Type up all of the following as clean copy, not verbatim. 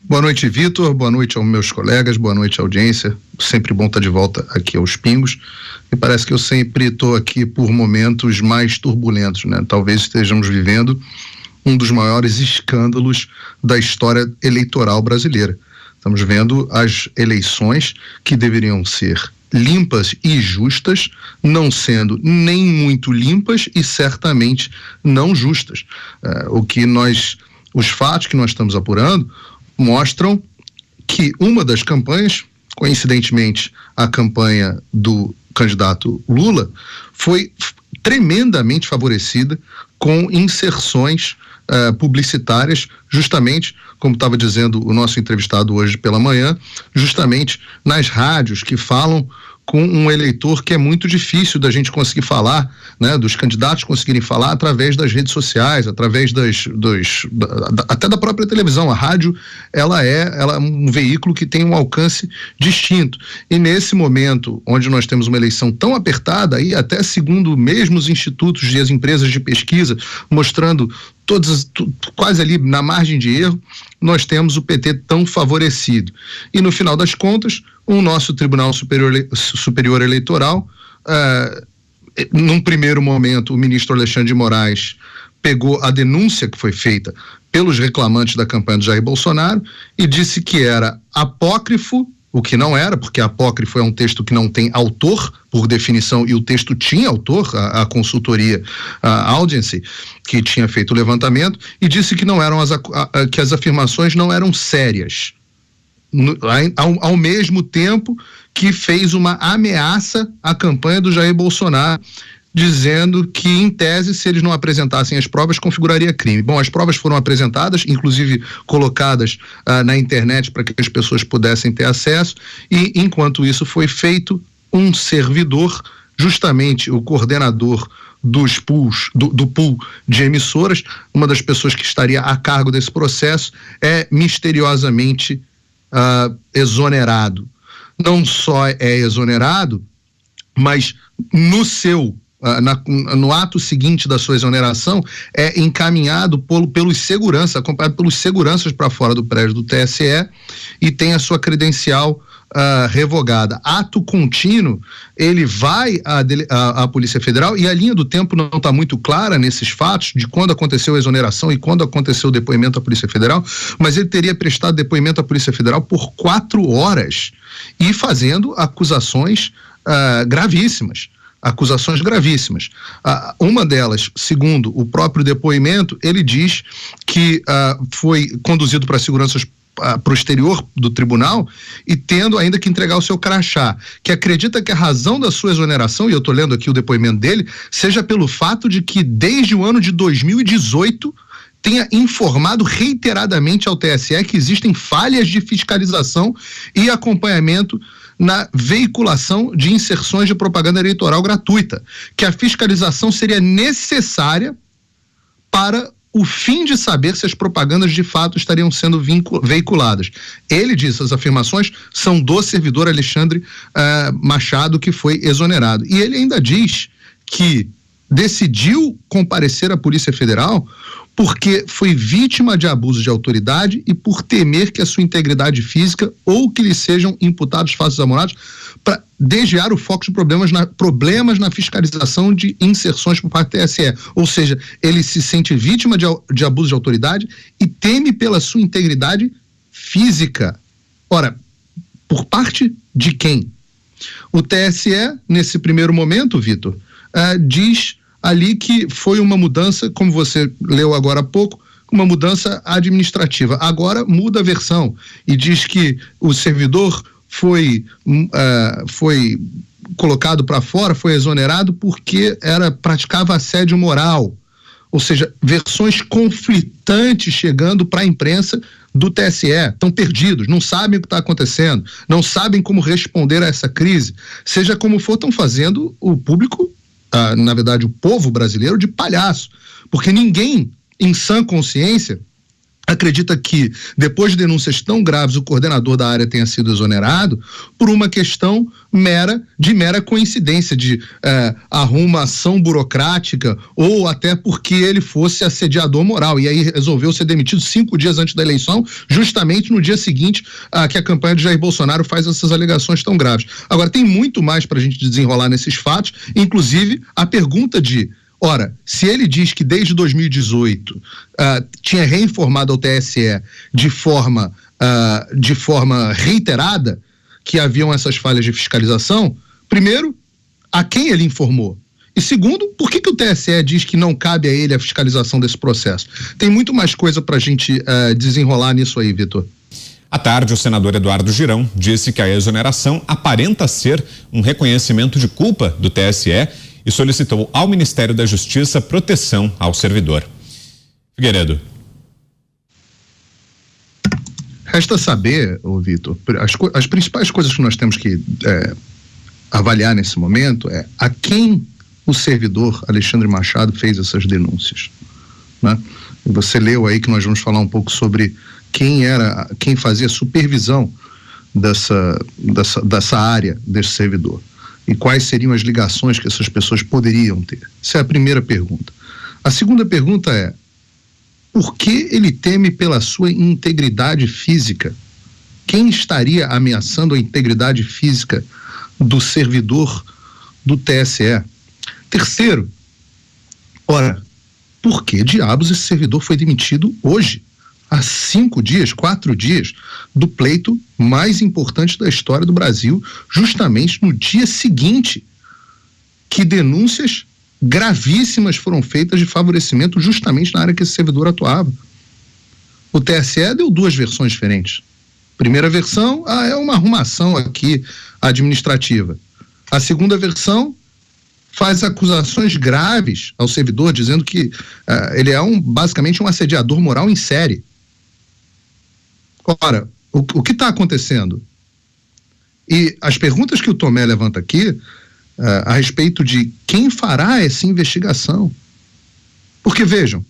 Boa noite, Vitor. Boa noite aos meus colegas. Boa noite, audiência. Sempre bom estar de volta aqui aos Pingos. E parece que eu sempre estou aqui por momentos mais turbulentos, né? Talvez estejamos vivendo um dos maiores escândalos da história eleitoral brasileira. Estamos vendo as eleições que deveriam ser limpas e justas, não sendo nem muito limpas e certamente não justas. Os fatos que nós estamos apurando mostram que uma das campanhas, coincidentemente a campanha do candidato Lula, foi tremendamente favorecida com inserções publicitárias, justamente, como estava dizendo o nosso entrevistado hoje pela manhã, justamente nas rádios que falam com um eleitor que é muito difícil da gente conseguir falar, né, dos candidatos conseguirem falar através das redes sociais, através até da própria televisão. A rádio, ela é um veículo que tem um alcance distinto. E nesse momento, onde nós temos uma eleição tão apertada, e até segundo mesmo os institutos e as empresas de pesquisa, mostrando quase ali na margem de erro, nós temos o PT tão favorecido. E no final das contas, o nosso Tribunal Superior Eleitoral, num primeiro momento, o ministro Alexandre de Moraes pegou a denúncia que foi feita pelos reclamantes da campanha do Jair Bolsonaro e disse que era apócrifo, o que não era, porque apócrifo é um texto que não tem autor, por definição, e o texto tinha autor, a consultoria, a Audience, que tinha feito o levantamento, e disse que não eram que as afirmações não eram sérias. Ao mesmo tempo que fez uma ameaça à campanha do Jair Bolsonaro, dizendo que, em tese, se eles não apresentassem as provas, configuraria crime. Bom, as provas foram apresentadas, inclusive colocadas na internet para que as pessoas pudessem ter acesso, e enquanto isso foi feito, um servidor, justamente o coordenador dos pools, do pool de emissoras, uma das pessoas que estaria a cargo desse processo, é misteriosamente exonerado. Não só é exonerado, mas no ato seguinte da sua exoneração, é encaminhado pelos seguranças, acompanhado pelos seguranças para fora do prédio do TSE e tem a sua credencial revogada. Ato contínuo, ele vai à Polícia Federal, e a linha do tempo não está muito clara nesses fatos, de quando aconteceu a exoneração e quando aconteceu o depoimento à Polícia Federal, mas ele teria prestado depoimento à Polícia Federal por 4 horas e fazendo acusações gravíssimas. Uma delas, segundo o próprio depoimento, ele diz que foi conduzido para seguranças para o exterior do tribunal e tendo ainda que entregar o seu crachá, que acredita que a razão da sua exoneração, e eu estou lendo aqui o depoimento dele, seja pelo fato de que desde o ano de 2018 tenha informado reiteradamente ao TSE que existem falhas de fiscalização e acompanhamento na veiculação de inserções de propaganda eleitoral gratuita, que a fiscalização seria necessária para o fim de saber se as propagandas de fato estariam sendo veiculadas. Ele diz, as afirmações são do servidor Alexandre Machado, que foi exonerado. E ele ainda diz que decidiu comparecer à Polícia Federal porque foi vítima de abuso de autoridade e por temer que a sua integridade física ou que lhe sejam imputados fatos amorados para desviar o foco de problemas na fiscalização de inserções por parte do TSE. Ou seja, ele se sente vítima de abuso de autoridade e teme pela sua integridade física. Ora, por parte de quem? O TSE, nesse primeiro momento, Vitor, diz ali que foi uma mudança, como você leu agora há pouco, uma mudança administrativa. Agora muda a versão e diz que o servidor foi colocado para fora, foi exonerado porque praticava assédio moral. Ou seja, versões conflitantes chegando para a imprensa do TSE. Estão perdidos, não sabem o que está acontecendo, não sabem como responder a essa crise. Seja como for, estão fazendo o público, na verdade o povo brasileiro, de palhaço, porque ninguém em sã consciência acredita que, depois de denúncias tão graves, o coordenador da área tenha sido exonerado por uma questão de mera coincidência, de arrumação burocrática, ou até porque ele fosse assediador moral, e aí resolveu ser demitido 5 dias antes da eleição, justamente no dia seguinte que a campanha de Jair Bolsonaro faz essas alegações tão graves. Agora, tem muito mais para a gente desenrolar nesses fatos, inclusive a pergunta de: ora, se ele diz que desde 2018 tinha reinformado ao TSE de forma reiterada que haviam essas falhas de fiscalização, primeiro, a quem ele informou? E segundo, por que o TSE diz que não cabe a ele a fiscalização desse processo? Tem muito mais coisa para a gente desenrolar nisso aí, Vitor. À tarde, o senador Eduardo Girão disse que a exoneração aparenta ser um reconhecimento de culpa do TSE e solicitou ao Ministério da Justiça proteção ao servidor. Figueiredo. Resta saber, Vitor, as principais coisas que nós temos que avaliar nesse momento é a quem o servidor Alexandre Machado fez essas denúncias, né? Você leu aí que nós vamos falar um pouco sobre quem fazia supervisão dessa área, desse servidor. E quais seriam as ligações que essas pessoas poderiam ter? Essa é a primeira pergunta. A segunda pergunta é: por que ele teme pela sua integridade física? Quem estaria ameaçando a integridade física do servidor do TSE? Terceiro, ora, por que diabos esse servidor foi demitido hoje? Há 5 dias, 4 dias, do pleito mais importante da história do Brasil, justamente no dia seguinte que denúncias gravíssimas foram feitas de favorecimento justamente na área que esse servidor atuava. O TSE deu 2 versões diferentes. Primeira versão, é uma arrumação aqui administrativa. A segunda versão faz acusações graves ao servidor, dizendo que ele é basicamente um assediador moral em série. Ora, o que está acontecendo? E as perguntas que o Tomé levanta aqui a respeito de quem fará essa investigação. Porque, vejam,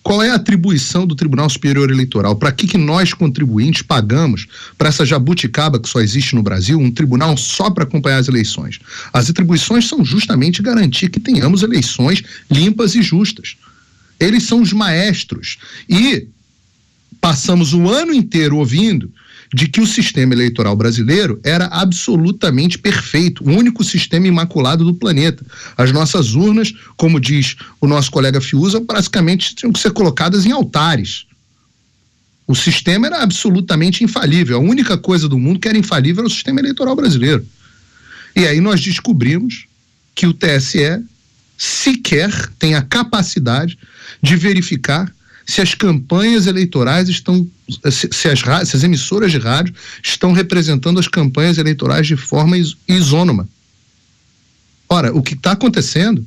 qual é a atribuição do Tribunal Superior Eleitoral? Para que nós, contribuintes, pagamos para essa jabuticaba que só existe no Brasil, um tribunal só para acompanhar as eleições? As atribuições são justamente garantir que tenhamos eleições limpas e justas. Eles são os maestros. E passamos o ano inteiro ouvindo de que o sistema eleitoral brasileiro era absolutamente perfeito, o único sistema imaculado do planeta. As nossas urnas, como diz o nosso colega Fiuza, basicamente tinham que ser colocadas em altares. O sistema era absolutamente infalível. A única coisa do mundo que era infalível era o sistema eleitoral brasileiro. E aí nós descobrimos que o TSE sequer tem a capacidade de verificar se as campanhas eleitorais se as emissoras de rádio estão representando as campanhas eleitorais de forma isônoma. Ora, o que está acontecendo?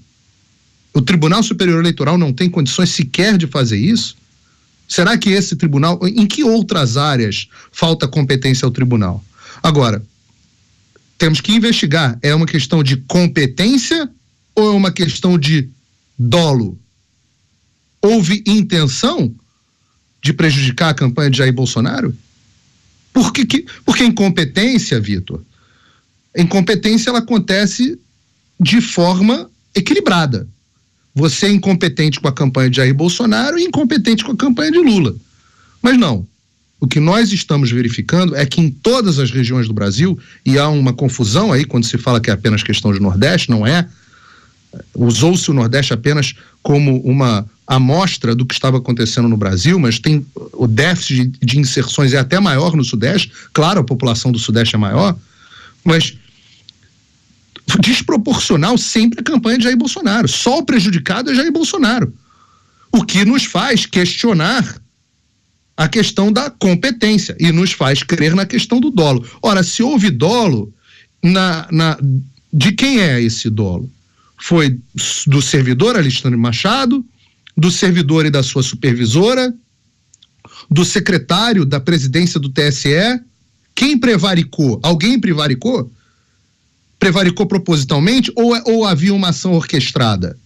O Tribunal Superior Eleitoral não tem condições sequer de fazer isso? Será que esse tribunal, em que outras áreas falta competência ao tribunal? Agora, temos que investigar, é uma questão de competência ou é uma questão de dolo? Houve intenção de prejudicar a campanha de Jair Bolsonaro? Porque incompetência, Vitor, incompetência ela acontece de forma equilibrada. Você é incompetente com a campanha de Jair Bolsonaro e incompetente com a campanha de Lula. Mas não. O que nós estamos verificando é que em todas as regiões do Brasil, e há uma confusão aí quando se fala que é apenas questão de Nordeste, não é? Usou-se o Nordeste apenas como uma amostra do que estava acontecendo no Brasil, mas tem o déficit de inserções é até maior no Sudeste. Claro, a população do Sudeste é maior, mas desproporcional sempre a campanha de Jair Bolsonaro. Só o prejudicado é Jair Bolsonaro. O que nos faz questionar a questão da competência e nos faz crer na questão do dolo. Ora, se houve dolo, de quem é esse dolo? Foi do servidor Alexandre Machado, do servidor e da sua supervisora, do secretário da presidência do TSE? Quem prevaricou? Alguém prevaricou? Prevaricou propositalmente ou havia uma ação orquestrada?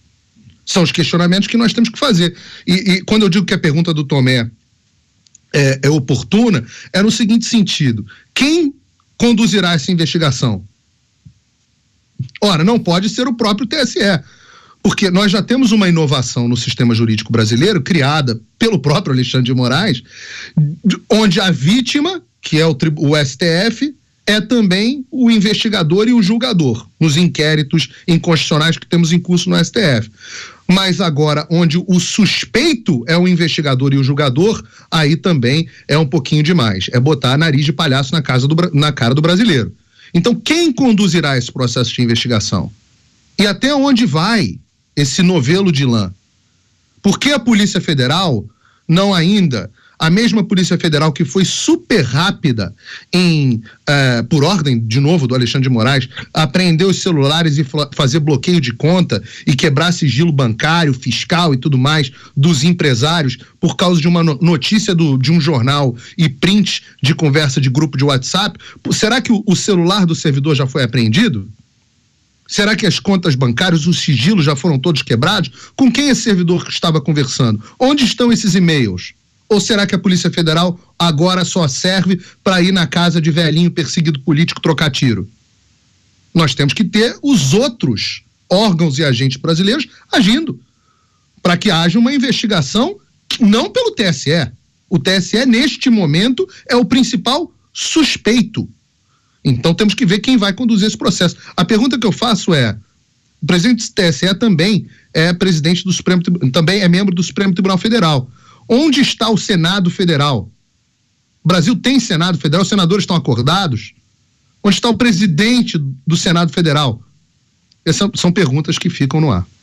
São os questionamentos que nós temos que fazer. E quando eu digo que a pergunta do Tomé é oportuna é no seguinte sentido: quem conduzirá essa investigação? Ora, não pode ser o próprio TSE, porque nós já temos uma inovação no sistema jurídico brasileiro, criada pelo próprio Alexandre de Moraes, onde a vítima, que é o STF, é também o investigador e o julgador, nos inquéritos inconstitucionais que temos em curso no STF. Mas agora, onde o suspeito é o investigador e o julgador, aí também é um pouquinho demais. É botar nariz de palhaço na cara do brasileiro. Então, quem conduzirá esse processo de investigação? E até onde vai esse novelo de lã? Por que a Polícia Federal não ainda... A mesma Polícia Federal que foi super rápida por ordem, de novo, do Alexandre de Moraes, apreender os celulares e fazer bloqueio de conta e quebrar sigilo bancário, fiscal e tudo mais dos empresários por causa de uma notícia de um jornal e print de conversa de grupo de WhatsApp. Será que o celular do servidor já foi apreendido? Será que as contas bancárias, os sigilos já foram todos quebrados? Com quem esse servidor estava conversando? Onde estão esses e-mails? Ou será que a Polícia Federal agora só serve para ir na casa de velhinho perseguido político trocar tiro? Nós temos que ter os outros órgãos e agentes brasileiros agindo para que haja uma investigação, não pelo TSE. O TSE, neste momento, é o principal suspeito. Então temos que ver quem vai conduzir esse processo. A pergunta que eu faço é: o presidente do TSE também é presidente do Supremo, também é membro do Supremo Tribunal Federal. Onde está o Senado Federal? O Brasil tem Senado Federal? Os senadores estão acordados? Onde está o presidente do Senado Federal? Essas são perguntas que ficam no ar.